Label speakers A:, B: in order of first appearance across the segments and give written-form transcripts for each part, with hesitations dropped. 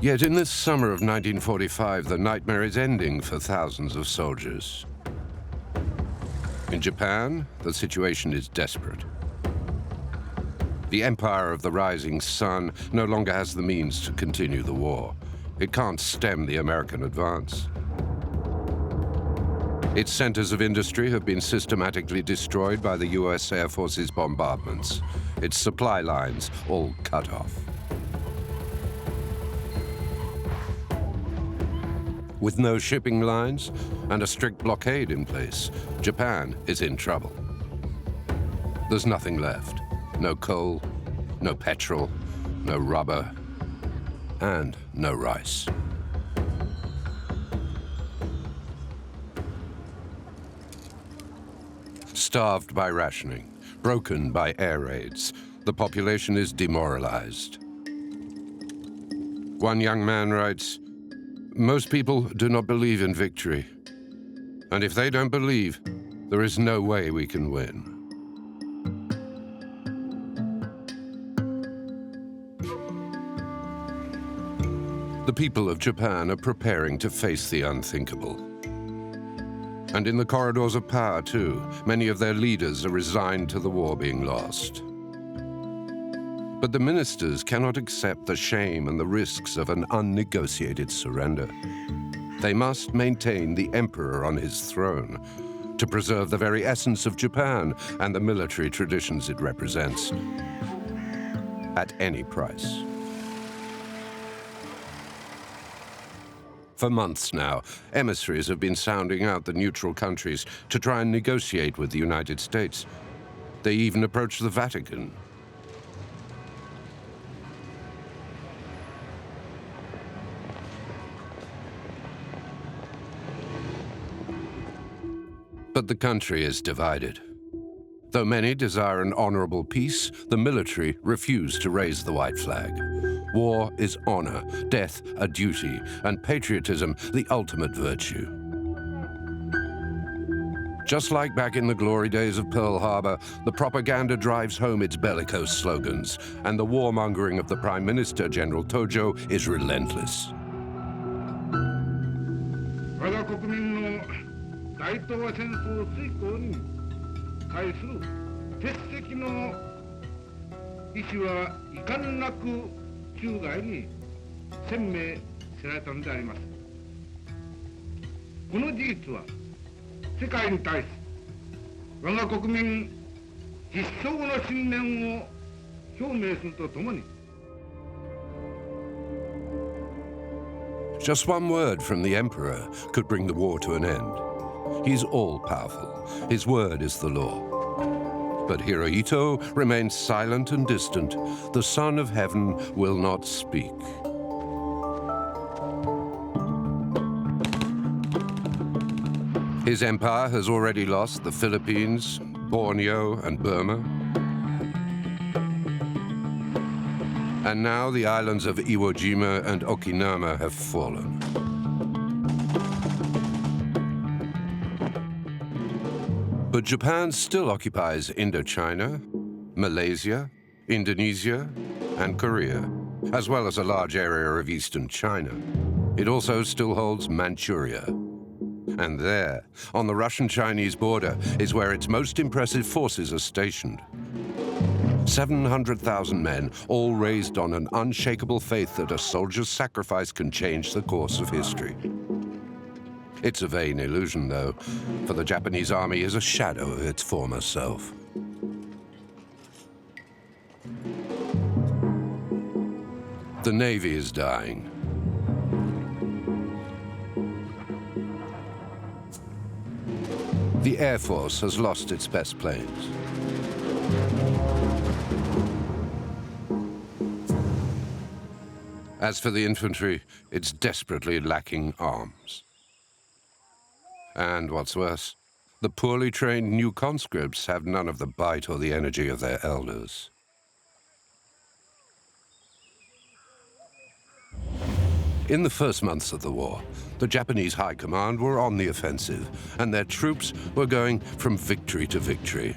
A: Yet in this summer of 1945, the nightmare is ending for thousands of soldiers. In Japan, the situation is desperate. The empire of the rising sun no longer has the means to continue the war. It can't stem the American advance. Its centers of industry have been systematically destroyed by the US Air Force's bombardments. Its supply lines all cut off. With no shipping lines and a strict blockade in place, Japan is in trouble. There's nothing left. No coal, no petrol, no rubber, and no rice. Starved by rationing, broken by air raids, the population is demoralized. One young man writes, "Most people do not believe in victory. And if they don't believe, there is no way we can win." The people of Japan are preparing to face the unthinkable. And in the corridors of power, too, many of their leaders are resigned to the war being lost. But the ministers cannot accept the shame and the risks of an unnegotiated surrender. They must maintain the emperor on his throne to preserve the very essence of Japan and the military traditions it represents, at any price. For months now, emissaries have been sounding out the neutral countries to try and negotiate with the United States. They even approached the Vatican. But the country is divided. Though many desire an honorable peace, the military refuse to raise the white flag. War is honor, death a duty, and patriotism the ultimate virtue. Just like back in the glory days of Pearl Harbor, the propaganda drives home its bellicose slogans, and the warmongering of the Prime Minister, General Tojo, is relentless.
B: 大東亜戦争遂行に対する鉄石の意思は遺憾なく中外に鮮明せられたのであります。この事実は世界に対し我が国民必勝の信念を表明するとともに
A: Just one word from the emperor could bring the war to an end. He's all-powerful. His word is the law. But Hirohito remains silent and distant. The Son of Heaven will not speak. His empire has already lost the Philippines, Borneo, and Burma. And now the islands of Iwo Jima and Okinawa have fallen. But Japan still occupies Indochina, Malaysia, Indonesia, and Korea, as well as a large area of eastern China. It also still holds Manchuria. And there, on the Russian-Chinese border, is where its most impressive forces are stationed. 700,000 men, all raised on an unshakable faith that a soldier's sacrifice can change the course of history. It's a vain illusion, though, for the Japanese army is a shadow of its former self. The Navy is dying. The Air Force has lost its best planes. As for the infantry, it's desperately lacking arms. And what's worse, the poorly trained new conscripts have none of the bite or the energy of their elders. In the first months of the war, the Japanese High Command were on the offensive, and their troops were going from victory to victory.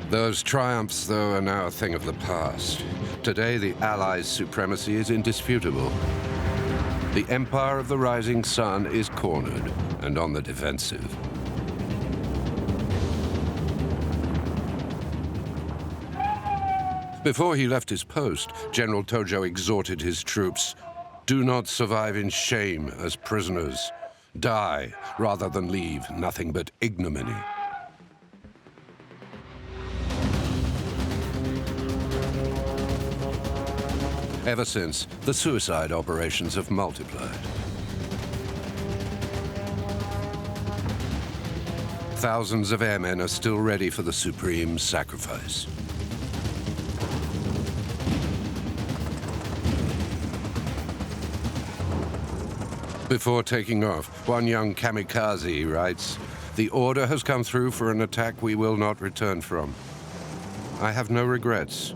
A: Those triumphs, though, are now a thing of the past. Today, the Allies' supremacy is indisputable. The empire of the rising sun is cornered and on the defensive. Before he left his post, General Tojo exhorted his troops, "Do not survive in shame as prisoners. Die rather than leave nothing but ignominy." Ever since, the suicide operations have multiplied. Thousands of airmen are still ready for the supreme sacrifice. Before taking off, one young kamikaze writes, "The order has come through for an attack we will not return from. I have no regrets.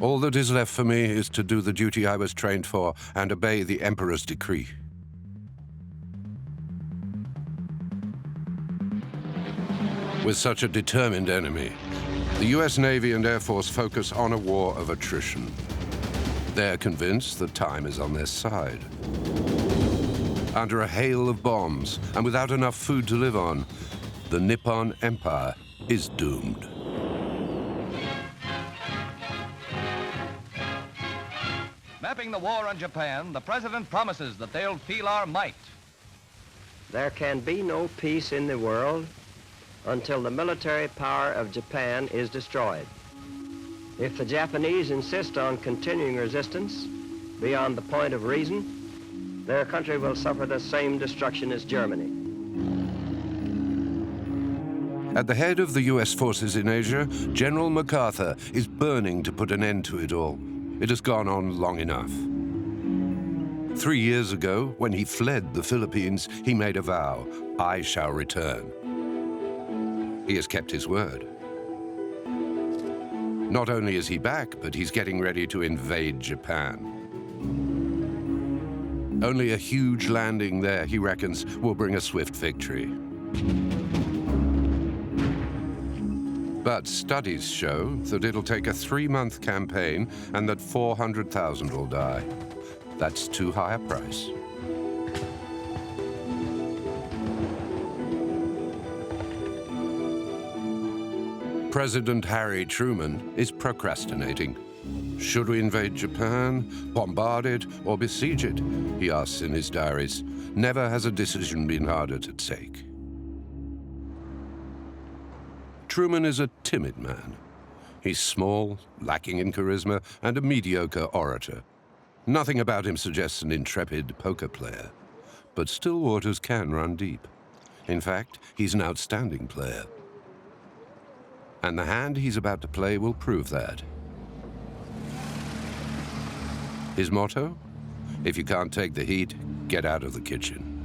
A: All that is left for me is to do the duty I was trained for and obey the Emperor's decree." With such a determined enemy, the US Navy and Air Force focus on a war of attrition. They're convinced that time is on their side. Under a hail of bombs and without enough food to live on, the Nippon Empire is doomed.
C: Mapping the war on Japan, the president promises that they'll feel our might.
D: There can be no peace in the world until the military power of Japan is destroyed. If the Japanese insist on continuing resistance beyond the point of reason, their country will suffer the same destruction as Germany.
A: At the head of the US forces in Asia, General MacArthur is burning to put an end to it all. It has gone on long enough. 3 years ago, when he fled the Philippines, he made a vow: "I shall return." He has kept his word. Not only is he back, but he's getting ready to invade Japan. Only a huge landing there, he reckons, will bring a swift victory. But studies show that it'll take a 3-month campaign and that 400,000 will die. That's too high a price. President Harry Truman is procrastinating. Should we invade Japan, bombard it, or besiege it? He asks in his diaries. Never has a decision been harder to take. Truman is a timid man. He's small, lacking in charisma, and a mediocre orator. Nothing about him suggests an intrepid poker player. But still waters can run deep. In fact, he's an outstanding player. And the hand he's about to play will prove that. His motto? If you can't take the heat, get out of the kitchen.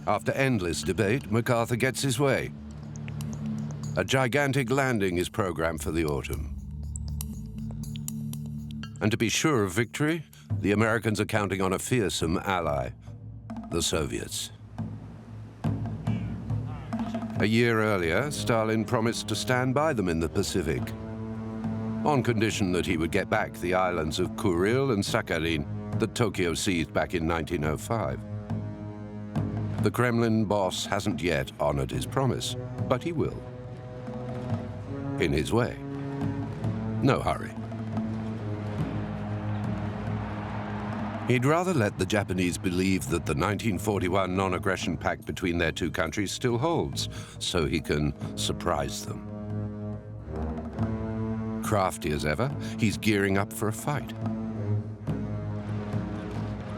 A: After endless debate, MacArthur gets his way. A gigantic landing is programmed for the autumn. And to be sure of victory, the Americans are counting on a fearsome ally, the Soviets. A year earlier, Stalin promised to stand by them in the Pacific, on condition that he would get back the islands of Kuril and Sakhalin that Tokyo seized back in 1905. The Kremlin boss hasn't yet honored his promise, but he will. In his way. No hurry. He'd rather let the Japanese believe that the 1941 non-aggression pact between their two countries still holds, so he can surprise them. Crafty as ever, he's gearing up for a fight.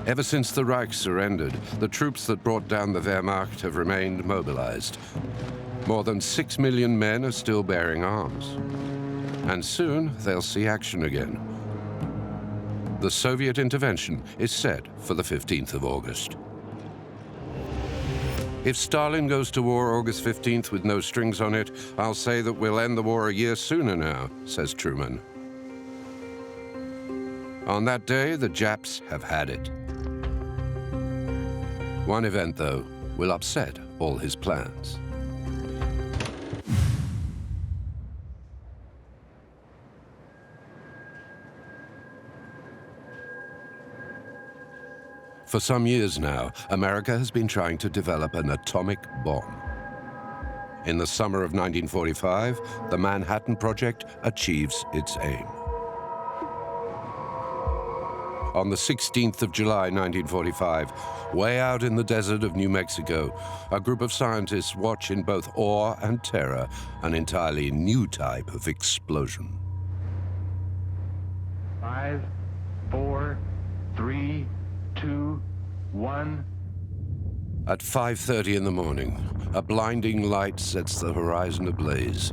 A: Ever since the Reich surrendered, the troops that brought down the Wehrmacht have remained mobilized. More than 6 million men are still bearing arms. And soon they'll see action again. The Soviet intervention is set for the 15th of August. If Stalin goes to war August 15th with no strings on it, I'll say that we'll end the war a year sooner now, says Truman. On that day, the Japs have had it. One event, though, will upset all his plans. For some years now, America has been trying to develop an atomic bomb. In the summer of 1945, the Manhattan Project achieves its aim. On the 16th of July, 1945, way out in the desert of New Mexico, a group of scientists watch in both awe and terror an entirely new type of explosion.
E: 5, 4, 3, 2, 1.
A: At 5:30 in the morning, a blinding light sets the horizon ablaze.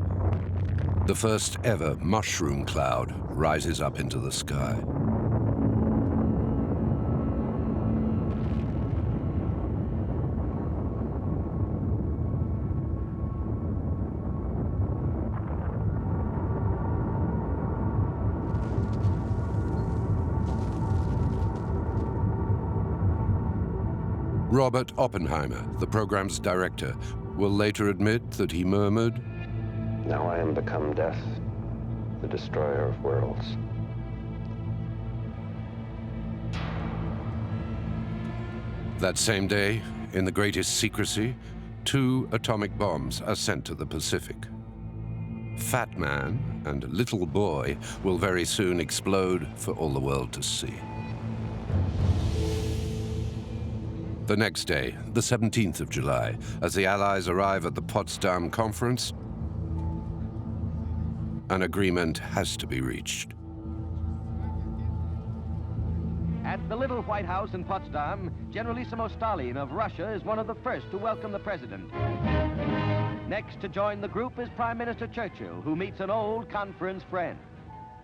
A: The first ever mushroom cloud rises up into the sky. Robert Oppenheimer, the program's director, will later admit that he murmured,
F: "Now I am become death, the destroyer of worlds."
A: That same day, in the greatest secrecy, 2 atomic bombs are sent to the Pacific. Fat Man and Little Boy will very soon explode for all the world to see. The next day, the 17th of July, as the Allies arrive at the Potsdam conference, an agreement has to be reached.
C: At the Little White House in Potsdam, Generalissimo Stalin of Russia is one of the first to welcome the president. Next to join the group is Prime Minister Churchill, who meets an old conference friend.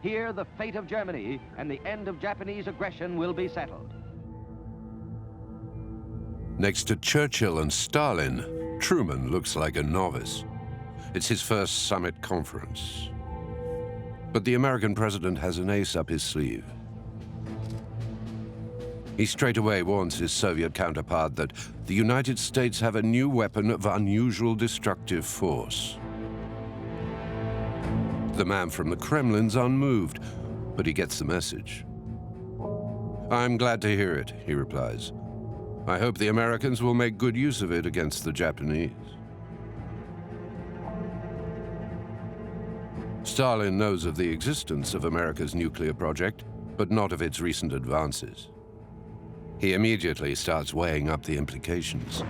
C: Here, the fate of Germany and the end of Japanese aggression will be settled.
A: Next to Churchill and Stalin, Truman looks like a novice. It's his first summit conference. But the American president has an ace up his sleeve. He straight away warns his Soviet counterpart that the United States have a new weapon of unusual destructive force. The man from the Kremlin's unmoved, but he gets the message. "I'm glad to hear it," he replies. "I hope the Americans will make good use of it against the Japanese." Stalin knows of the existence of America's nuclear project, but not of its recent advances. He immediately starts weighing up the implications.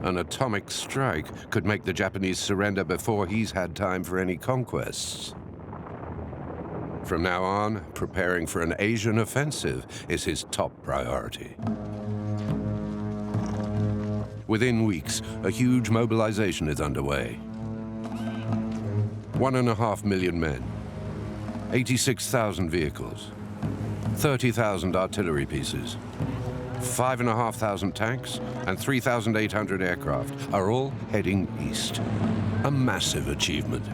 A: An atomic strike could make the Japanese surrender before he's had time for any conquests. From now on, preparing for an Asian offensive is his top priority. Within weeks, a huge mobilization is underway. 1.5 million men, 86,000 vehicles, 30,000 artillery pieces, 5,500 tanks, and 3,800 aircraft are all heading east. A massive achievement.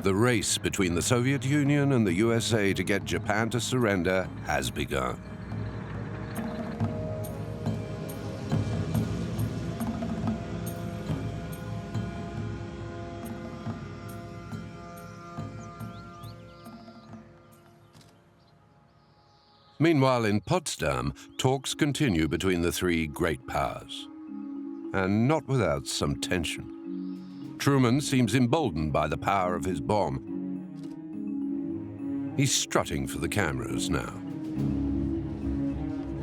A: The race between the Soviet Union and the USA to get Japan to surrender has begun. Meanwhile, in Potsdam, talks continue between the 3 great powers, and not without some tension. Truman seems emboldened by the power of his bomb. He's strutting for the cameras now.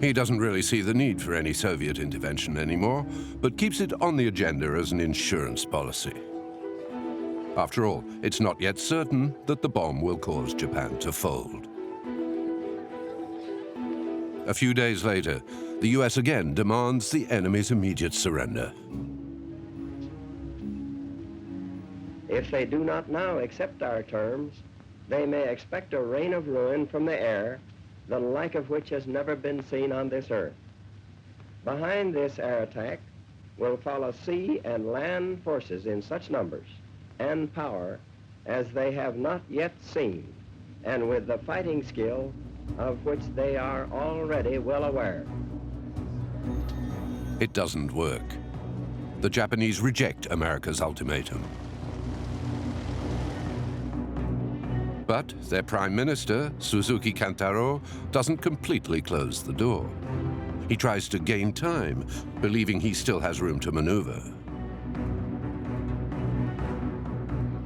A: He doesn't really see the need for any Soviet intervention anymore, but keeps it on the agenda as an insurance policy. After all, it's not yet certain that the bomb will cause Japan to fold. A few days later, the US again demands the enemy's immediate surrender.
D: If they do not now accept our terms, they may expect a rain of ruin from the air, the like of which has never been seen on this earth. Behind this air attack will follow sea and land forces in such numbers and power as they have not yet seen and with the fighting skill of which they are already well aware.
A: It doesn't work. The Japanese reject America's ultimatum. But their Prime Minister, Suzuki Kantaro, doesn't completely close the door. He tries to gain time, believing he still has room to maneuver.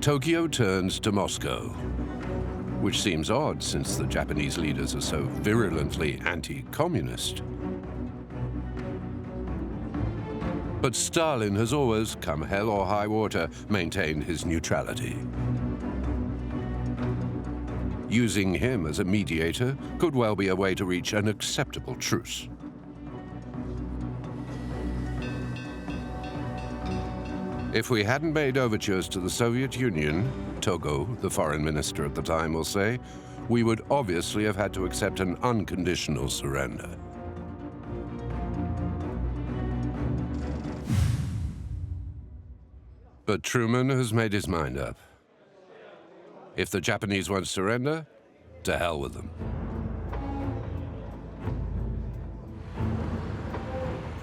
A: Tokyo turns to Moscow, which seems odd since the Japanese leaders are so virulently anti-communist. But Stalin has always, come hell or high water, maintained his neutrality. Using him as a mediator could well be a way to reach an acceptable truce. If we hadn't made overtures to the Soviet Union, Togo, the foreign minister at the time, will say, we would obviously have had to accept an unconditional surrender. But Truman has made his mind up. If the Japanese won't surrender, to hell with them.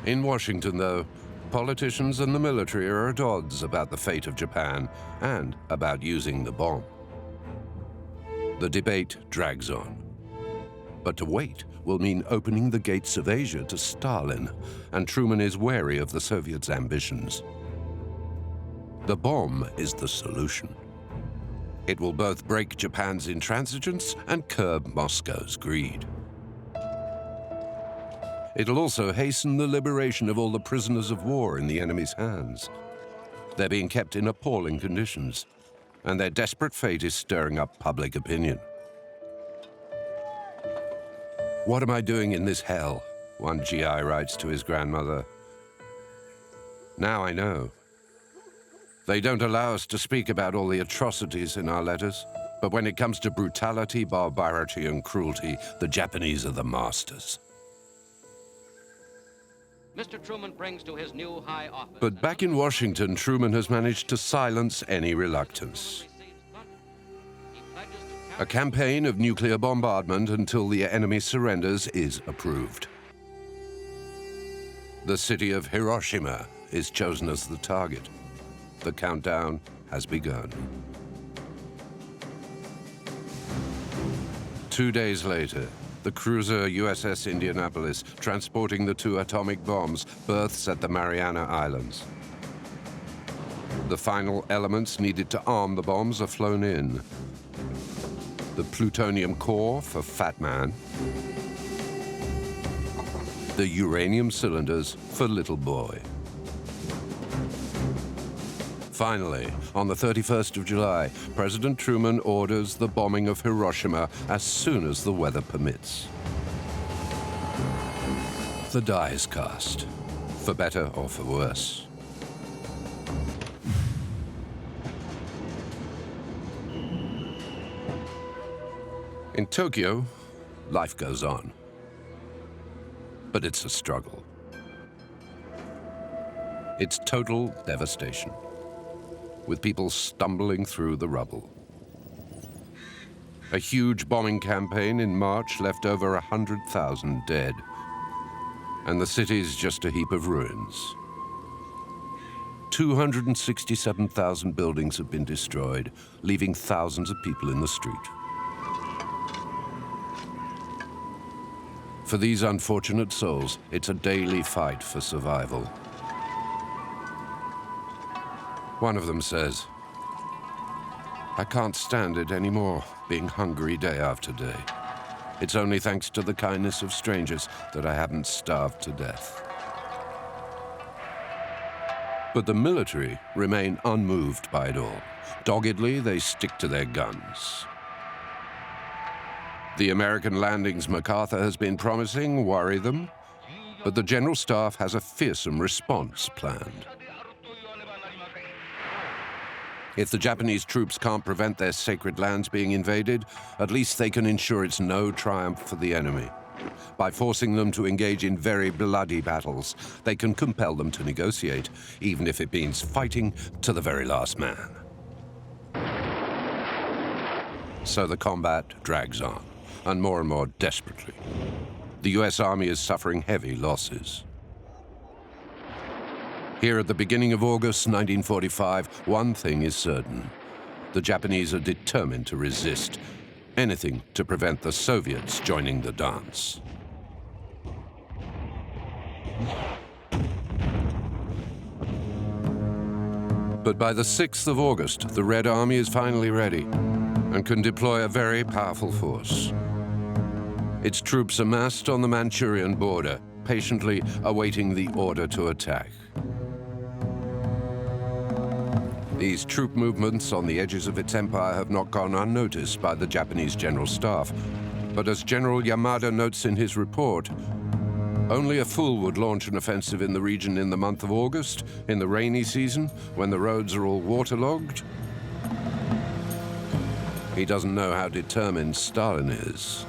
A: In Washington, though, politicians and the military are at odds about the fate of Japan and about using the bomb. The debate drags on. But to wait will mean opening the gates of Asia to Stalin, and Truman is wary of the Soviets' ambitions. The bomb is the solution. It will both break Japan's intransigence and curb Moscow's greed. It'll also hasten the liberation of all the prisoners of war in the enemy's hands. They're being kept in appalling conditions, and their desperate fate is stirring up public opinion. "What am I doing in this hell?" one GI writes to his grandmother. "Now I know. They don't allow us to speak about all the atrocities in our letters, but when it comes to brutality, barbarity, and cruelty, the Japanese are the masters."
C: Mr. Truman brings to his new high office.
A: But back in Washington, Truman has managed to silence any reluctance. A campaign of nuclear bombardment until the enemy surrenders is approved. The city of Hiroshima is chosen as the target. The countdown has begun. 2 days later, the cruiser USS Indianapolis, transporting the 2 atomic bombs, berths at the Mariana Islands. The final elements needed to arm the bombs are flown in. The plutonium core for Fat Man, the uranium cylinders for Little Boy. Finally, on the 31st of July, President Truman orders the bombing of Hiroshima as soon as the weather permits. The die is cast, for better or for worse. In Tokyo, life goes on. But it's a struggle. It's total devastation, with people stumbling through the rubble. A huge bombing campaign in March left over 100,000 dead, and the city's just a heap of ruins. 267,000 buildings have been destroyed, leaving thousands of people in the street. For these unfortunate souls, it's a daily fight for survival. One of them says, "I can't stand it anymore, being hungry day after day. It's only thanks to the kindness of strangers that I haven't starved to death." But the military remain unmoved by it all. Doggedly, they stick to their guns. The American landings MacArthur has been promising worry them, but the General Staff has a fearsome response planned. If the Japanese troops can't prevent their sacred lands being invaded, at least they can ensure it's no triumph for the enemy. By forcing them to engage in very bloody battles, they can compel them to negotiate, even if it means fighting to the very last man. So the combat drags on, and more desperately. The US Army is suffering heavy losses. Here at the beginning of August 1945, one thing is certain. The Japanese are determined to resist, anything to prevent the Soviets joining the dance. But by the 6th of August, the Red Army is finally ready and can deploy a very powerful force. Its troops amassed on the Manchurian border, patiently awaiting the order to attack. These troop movements on the edges of its empire have not gone unnoticed by the Japanese General Staff. But as General Yamada notes in his report, only a fool would launch an offensive in the region in the month of August, in the rainy season, when the roads are all waterlogged. He doesn't know how determined Stalin is.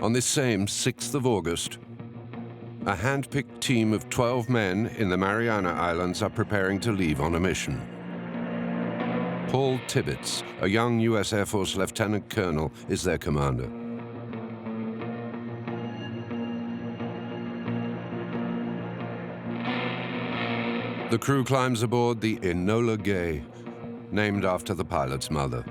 A: On this same 6th of August, a hand-picked team of 12 men in the Mariana Islands are preparing to leave on a mission. Paul Tibbets, a young US Air Force lieutenant colonel, is their commander. The crew climbs aboard the Enola Gay, named after the pilot's mother.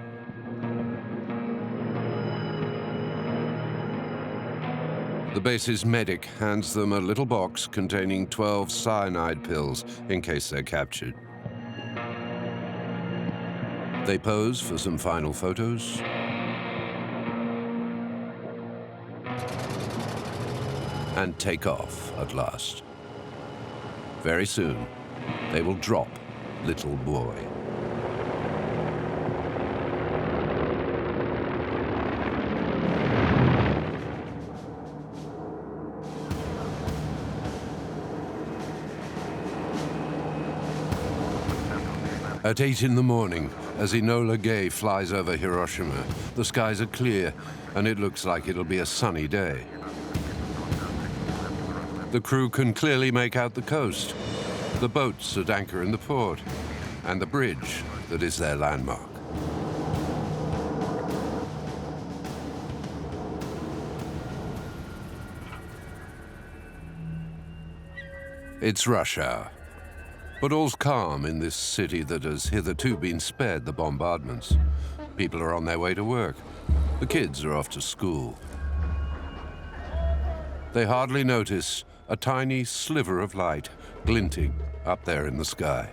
A: The base's medic hands them a little box containing 12 cyanide pills in case they're captured. They pose for some final photos. And take off at last. Very soon, they will drop Little Boy. At 8 in the morning, as Enola Gay flies over Hiroshima, the skies are clear, and it looks like it'll be a sunny day. The crew can clearly make out the coast, the boats at anchor in the port, and the bridge that is their landmark. It's rush hour. But all's calm in this city that has hitherto been spared the bombardments. People are on their way to work. The kids are off to school. They hardly notice a tiny sliver of light glinting up there in the sky.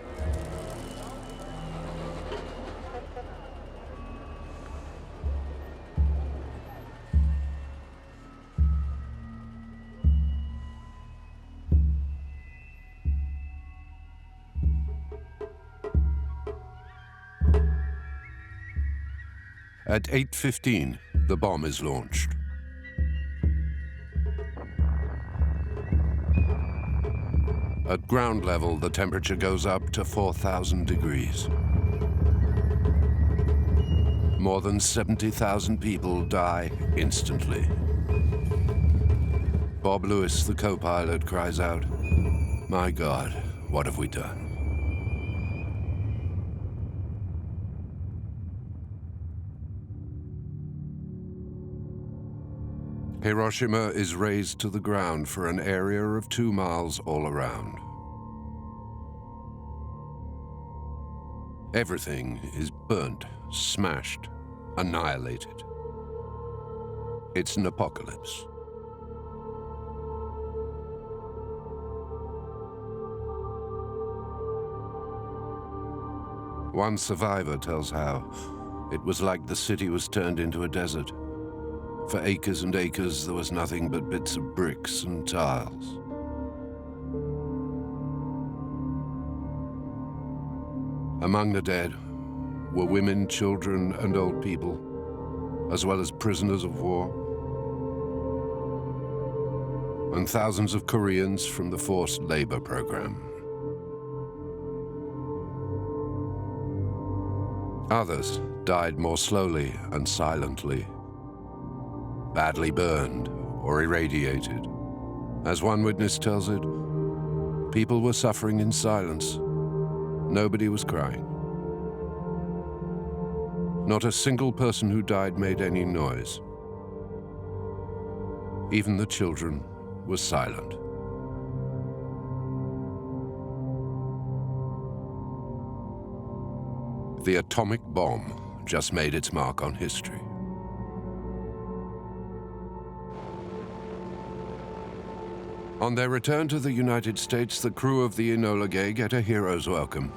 A: At 8:15, the bomb is launched. At ground level, the temperature goes up to 4,000 degrees. More than 70,000 people die instantly. Bob Lewis, the co-pilot, cries out, "My God, what have we done?" Hiroshima is razed to the ground for an area of 2 miles all around. Everything is burnt, smashed, annihilated. It's an apocalypse. One survivor tells how it was like the city was turned into a desert. For acres and acres, there was nothing but bits of bricks and tiles. Among the dead were women, children, and old people, as well as prisoners of war, and thousands of Koreans from the forced labor program. Others died more slowly and silently, badly burned or irradiated, As one witness tells it, people were suffering in silence. Nobody was crying. Not a single person who died made any noise. Even the children were silent. The atomic bomb just made its mark on history. On their return to the United States, the crew of the Enola Gay get a hero's welcome.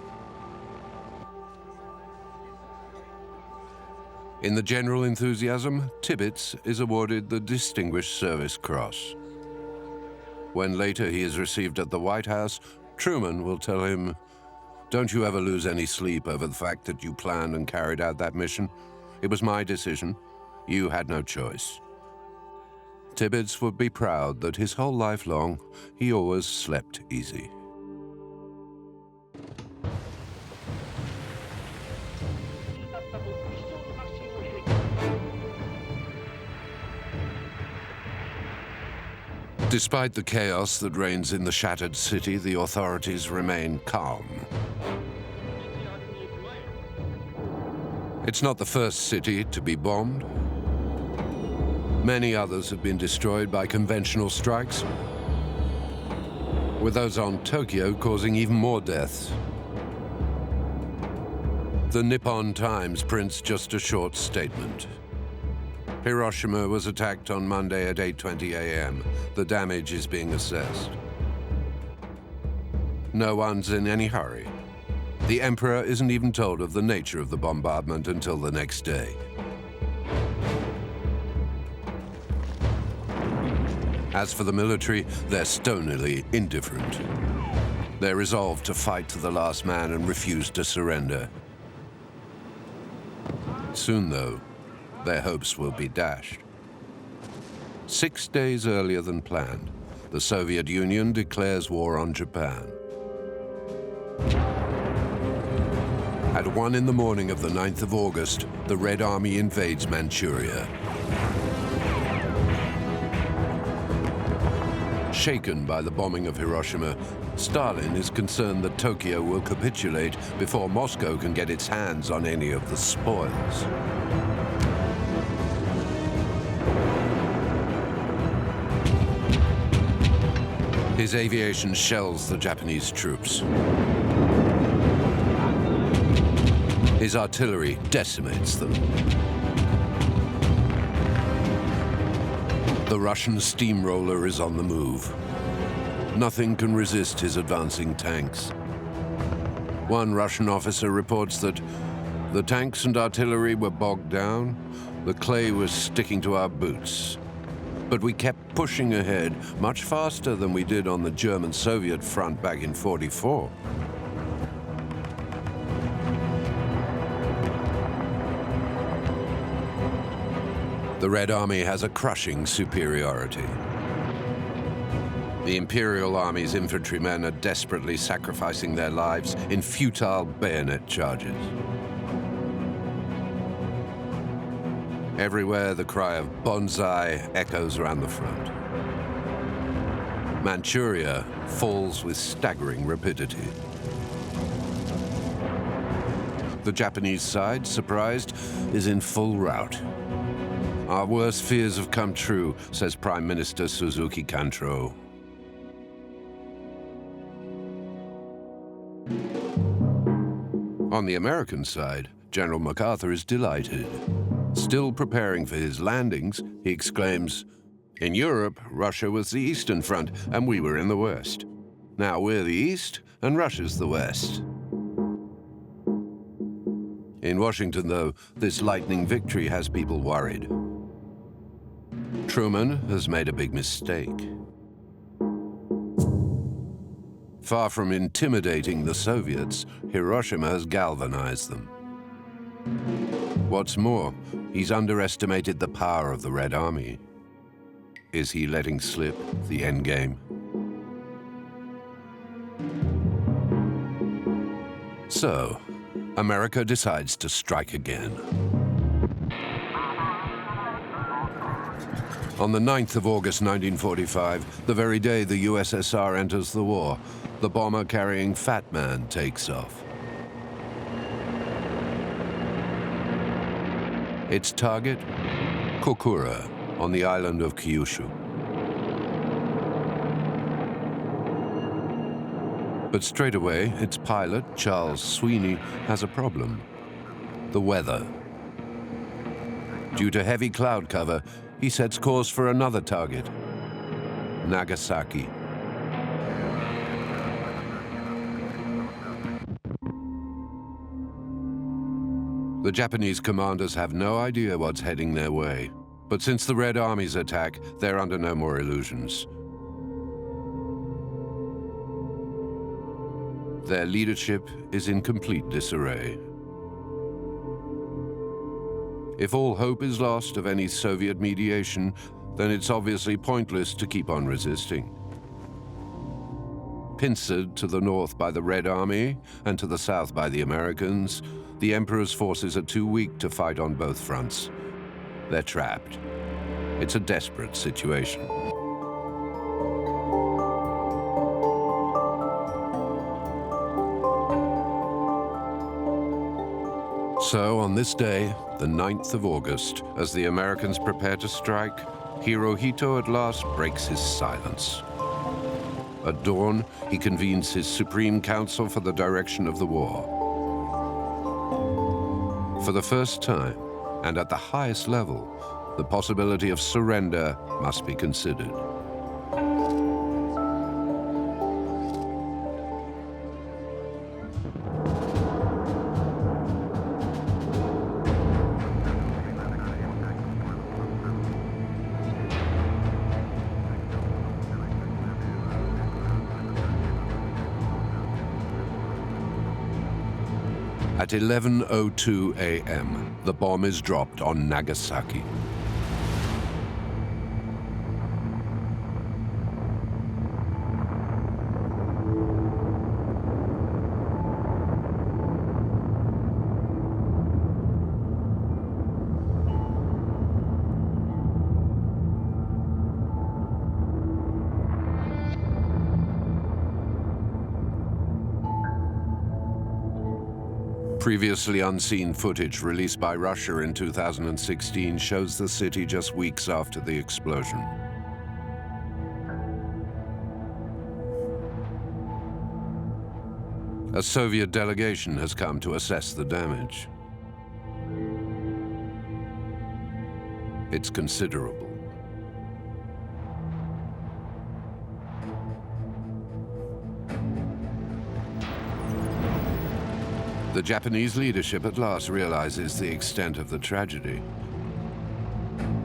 A: In the general enthusiasm, Tibbets is awarded the Distinguished Service Cross. When later he is received at the White House, Truman will tell him, "Don't you ever lose any sleep over the fact that you planned and carried out that mission. It was my decision. You had no choice." Tibbets would be proud that his whole life long, he always slept easy. Despite the chaos that reigns in the shattered city, the authorities remain calm. It's not the first city to be bombed. Many others have been destroyed by conventional strikes, with those on Tokyo causing even more deaths. The Nippon Times prints just a short statement. Hiroshima was attacked on Monday at 8:20 a.m. The damage is being assessed. No one's in any hurry. The emperor isn't even told of the nature of the bombardment until the next day. As for the military, they're stonily indifferent. They're resolved to fight to the last man and refuse to surrender. Soon, though, their hopes will be dashed. 6 days earlier than planned, the Soviet Union declares war on Japan. At 1 in the morning of the 9th of August, the Red Army invades Manchuria. Shaken by the bombing of Hiroshima, Stalin is concerned that Tokyo will capitulate before Moscow can get its hands on any of the spoils. His aviation shells the Japanese troops. His artillery decimates them. The Russian steamroller is on the move. Nothing can resist his advancing tanks. One Russian officer reports that the tanks and artillery were bogged down, the clay was sticking to our boots. But we kept pushing ahead much faster than we did on the German-Soviet front back in '44. The Red Army has a crushing superiority. The Imperial Army's infantrymen are desperately sacrificing their lives in futile bayonet charges. Everywhere, the cry of "Bonsai" echoes around the front. Manchuria falls with staggering rapidity. The Japanese side, surprised, is in full rout. "Our worst fears have come true," says Prime Minister Suzuki Kantro. On the American side, General MacArthur is delighted. Still preparing for his landings, he exclaims, "In Europe, Russia was the Eastern Front, and we were in the West. Now we're the East, and Russia's the West." In Washington, though, this lightning victory has people worried. Truman has made a big mistake. Far from intimidating the Soviets, Hiroshima has galvanized them. What's more, he's underestimated the power of the Red Army. Is he letting slip the endgame? So, America decides to strike again. On the 9th of August 1945, the very day the USSR enters the war, the bomber carrying Fat Man takes off. Its target? Kokura, on the island of Kyushu. But straight away, its pilot, Charles Sweeney, has a problem: the weather. Due to heavy cloud cover, he sets course for another target, Nagasaki. The Japanese commanders have no idea what's heading their way. But since the Red Army's attack, they're under no more illusions. Their leadership is in complete disarray. If all hope is lost of any Soviet mediation, then it's obviously pointless to keep on resisting. Pincered to the north by the Red Army and to the south by the Americans, the Emperor's forces are too weak to fight on both fronts. They're trapped. It's a desperate situation. So on this day, the 9th of August, as the Americans prepare to strike, Hirohito at last breaks his silence. At dawn, he convenes his Supreme Council for the direction of the war. For the first time, and at the highest level, the possibility of surrender must be considered. At 11:02 a.m., the bomb is dropped on Nagasaki. Previously unseen footage released by Russia in 2016 shows the city just weeks after the explosion. A Soviet delegation has come to assess the damage. It's considerable. The Japanese leadership at last realizes the extent of the tragedy.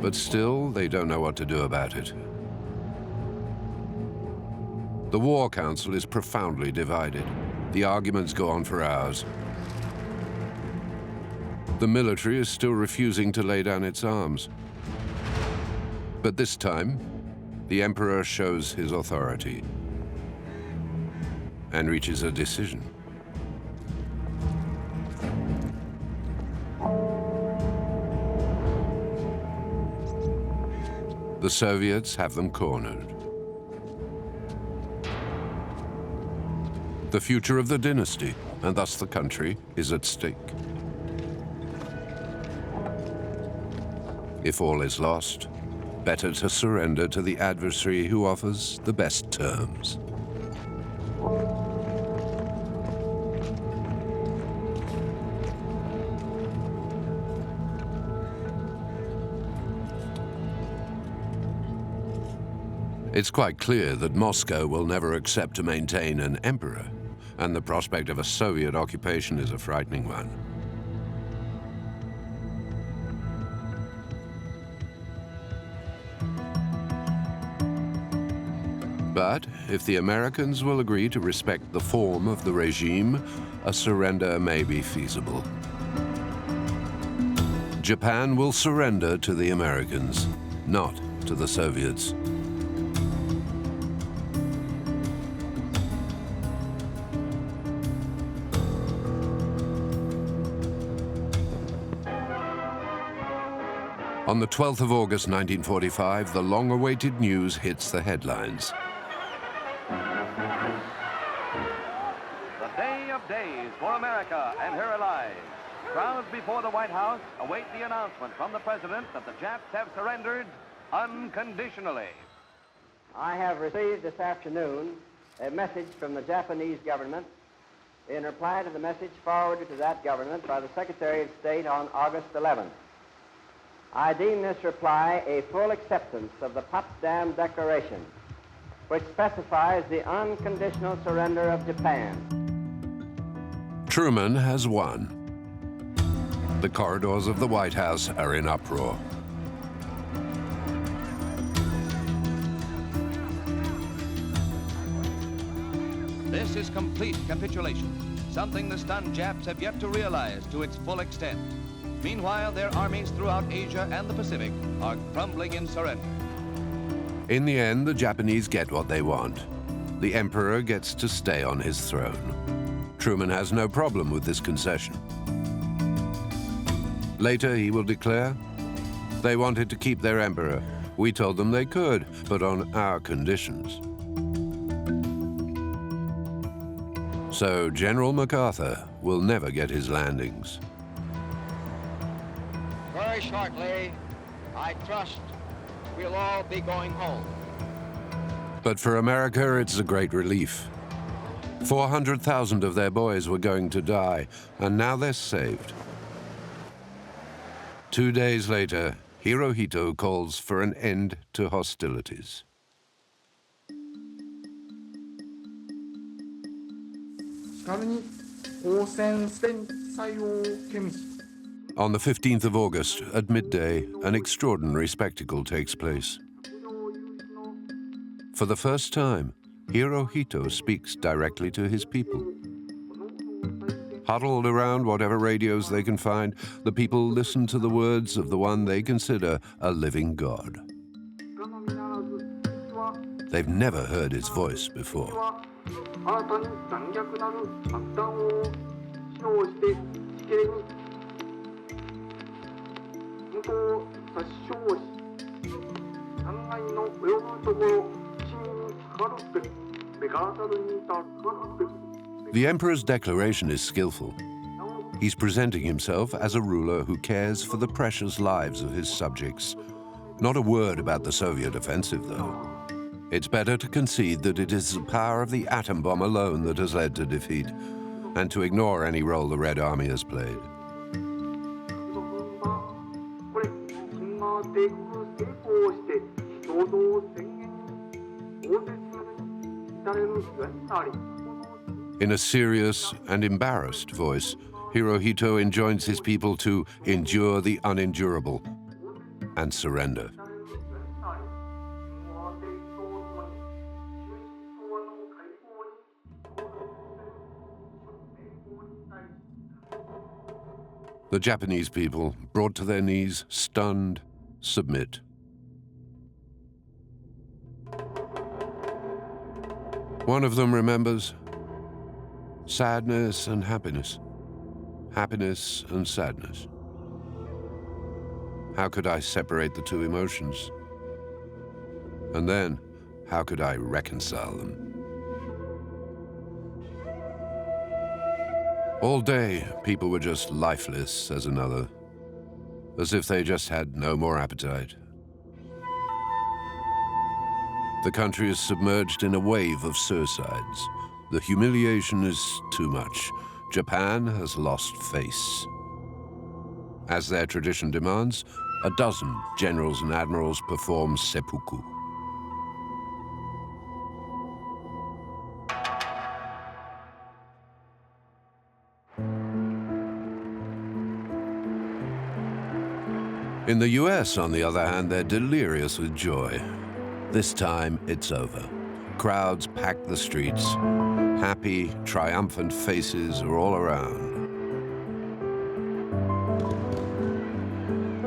A: But still, they don't know what to do about it. The War Council is profoundly divided. The arguments go on for hours. The military is still refusing to lay down its arms. But this time, the Emperor shows his authority and reaches a decision. The Soviets have them cornered. The future of the dynasty, and thus the country, is at stake. If all is lost, better to surrender to the adversary who offers the best terms. It's quite clear that Moscow will never accept to maintain an emperor, and the prospect of a Soviet occupation is a frightening one. But if the Americans will agree to respect the form of the regime, a surrender may be feasible. Japan will surrender to the Americans, not to the Soviets. On the 12th of August 1945, the long-awaited news hits the headlines.
C: The day of days for America and her allies. Crowds before the White House await the announcement from the President that the Japs have surrendered unconditionally.
D: I have received this afternoon a message from the Japanese government in reply to the message forwarded to that government by the Secretary of State on August 11th. I deem this reply a full acceptance of the Potsdam Declaration, which specifies the unconditional surrender of Japan.
A: Truman has won. The corridors of the White House are in uproar.
C: This is complete capitulation, something the stunned Japs have yet to realize to its full extent. Meanwhile, their armies throughout Asia and the Pacific are crumbling in surrender.
A: In the end, the Japanese get what they want. The emperor gets to stay on his throne. Truman has no problem with this concession. Later, he will declare, "They wanted to keep their emperor. We told them they could, but on our conditions." So General MacArthur will never get his landings.
D: Very shortly, I trust we'll all be going home.
A: But for America, it's a great relief. 400,000 of their boys were going to die, and now they're saved. 2 days later, Hirohito calls for an end to hostilities. On the 15th of August, at midday, an extraordinary spectacle takes place. For the first time, Hirohito speaks directly to his people. Huddled around whatever radios they can find, the people listen to the words of the one they consider a living God. They've never heard his voice before. The emperor's declaration is skillful. He's presenting himself as a ruler who cares for the precious lives of his subjects. Not a word about the Soviet offensive, though. It's better to concede that it is the power of the atom bomb alone that has led to defeat, and to ignore any role the Red Army has played. In a serious and embarrassed voice, Hirohito enjoins his people to endure the unendurable and surrender. The Japanese people, brought to their knees, stunned, submit. One of them remembers sadness and happiness, happiness and sadness. How could I separate the two emotions? And then, how could I reconcile them? All day, people were just lifeless, says another, as if they just had no more appetite. The country is submerged in a wave of suicides. The humiliation is too much. Japan has lost face. As their tradition demands, a dozen generals and admirals perform seppuku. In the US, on the other hand, they're delirious with joy. This time, it's over. Crowds pack the streets. Happy, triumphant faces are all around.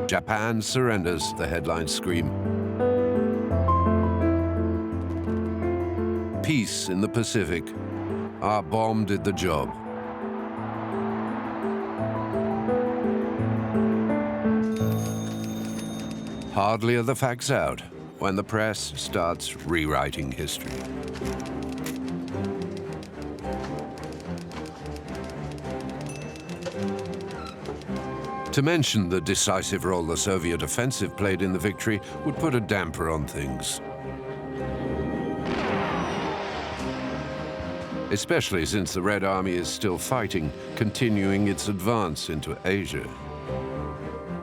A: Japan surrenders, the headlines scream. Peace in the Pacific. Our bomb did the job. Hardly are the facts out when the press starts rewriting history. To mention the decisive role the Soviet offensive played in the victory would put a damper on things. Especially since the Red Army is still fighting, continuing its advance into Asia.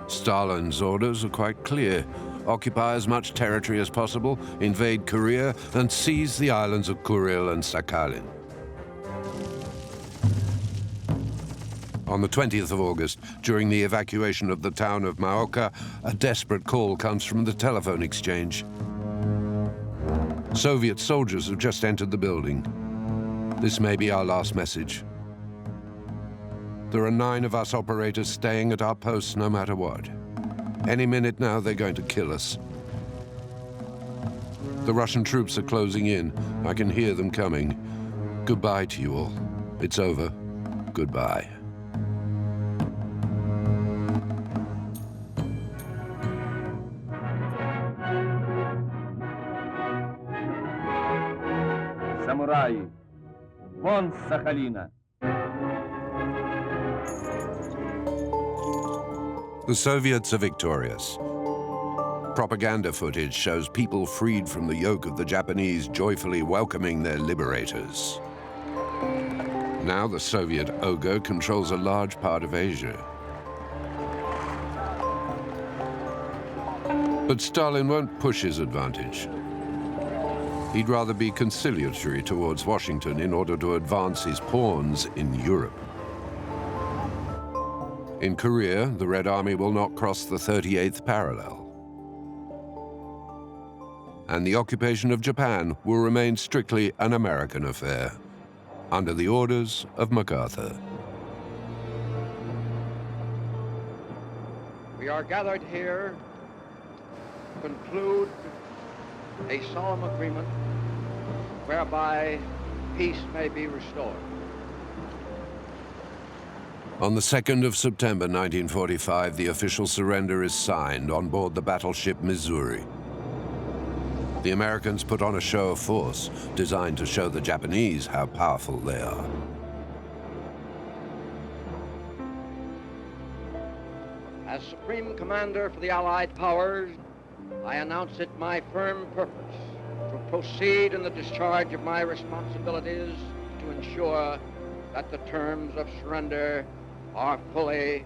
A: Stalin's orders are quite clear. Occupy as much territory as possible, invade Korea, and seize the islands of Kuril and Sakhalin. On the 20th of August, during the evacuation of the town of Maoka, a desperate call comes from the telephone exchange. Soviet soldiers have just entered the building. This may be our last message. There are 9 of us operators staying at our posts no matter what. Any minute now, they're going to kill us. The Russian troops are closing in. I can hear them coming. Goodbye to you all. It's over. Goodbye.
G: Самураи, вон с Сахалина.
A: The Soviets are victorious. Propaganda footage shows people freed from the yoke of the Japanese joyfully welcoming their liberators. Now the Soviet ogre controls a large part of Asia. But Stalin won't push his advantage. He'd rather be conciliatory towards Washington in order to advance his pawns in Europe. In Korea, the Red Army will not cross the 38th parallel. And the occupation of Japan will remain strictly an American affair, under the orders of MacArthur.
H: We are gathered here to conclude a solemn agreement whereby peace may be restored.
A: On the 2nd of September 1945, the official surrender is signed on board the battleship Missouri. The Americans put on a show of force designed to show the Japanese how powerful they are.
H: As Supreme Commander for the Allied Powers, I announce it my firm purpose to proceed in the discharge of my responsibilities to ensure that the terms of surrender are fully,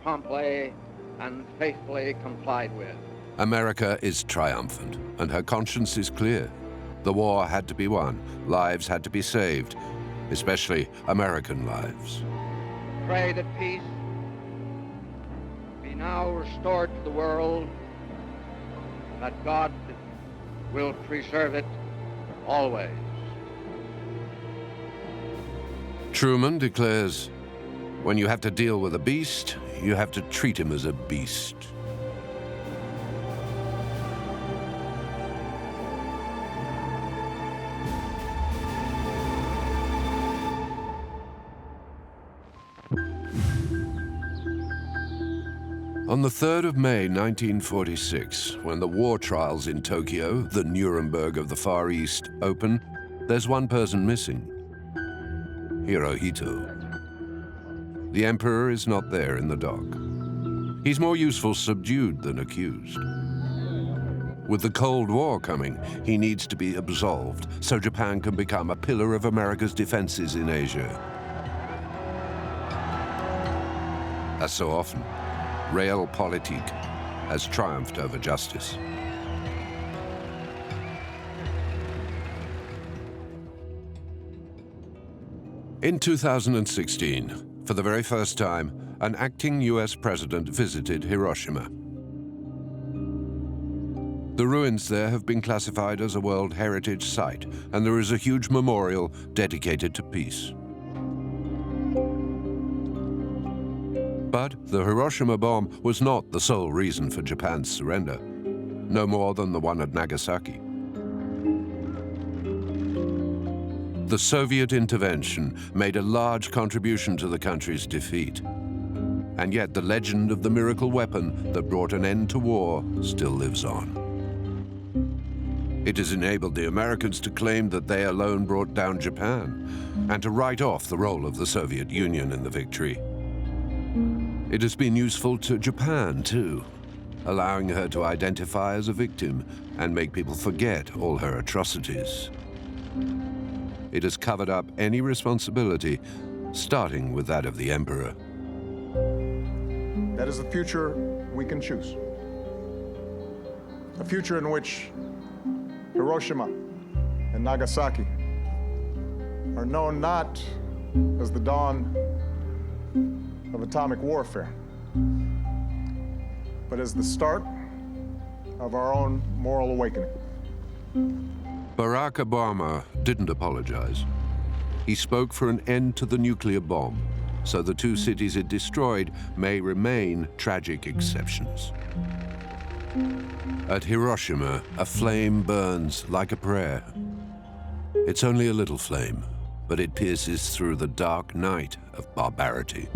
H: promptly, and faithfully complied with.
A: America is triumphant, and her conscience is clear. The war had to be won. Lives had to be saved, especially American lives.
H: Pray that peace be now restored to the world, and that God will preserve it always.
A: Truman declares, when you have to deal with a beast, you have to treat him as a beast. On the 3rd of May 1946, when the war trials in Tokyo, the Nuremberg of the Far East, open, there's one person missing: Hirohito. The emperor is not there in the dock. He's more useful subdued than accused. With the Cold War coming, he needs to be absolved so Japan can become a pillar of America's defenses in Asia. As so often, realpolitik has triumphed over justice. In 2016, for the very first time, an acting US president visited Hiroshima. The ruins there have been classified as a World Heritage Site, and there is a huge memorial dedicated to peace. But the Hiroshima bomb was not the sole reason for Japan's surrender, no more than the one at Nagasaki. The Soviet intervention made a large contribution to the country's defeat. And yet the legend of the miracle weapon that brought an end to war still lives on. It has enabled the Americans to claim that they alone brought down Japan and to write off the role of the Soviet Union in the victory. It has been useful to Japan, too, allowing her to identify as a victim and make people forget all her atrocities. It has covered up any responsibility, starting with that of the emperor.
I: That is the future we can choose. A future in which Hiroshima and Nagasaki are known not as the dawn of atomic warfare, but as the start of our own moral awakening.
A: Barack Obama didn't apologize. He spoke for an end to the nuclear bomb, so the two cities it destroyed may remain tragic exceptions. At Hiroshima, a flame burns like a prayer. It's only a little flame, but it pierces through the dark night of barbarity.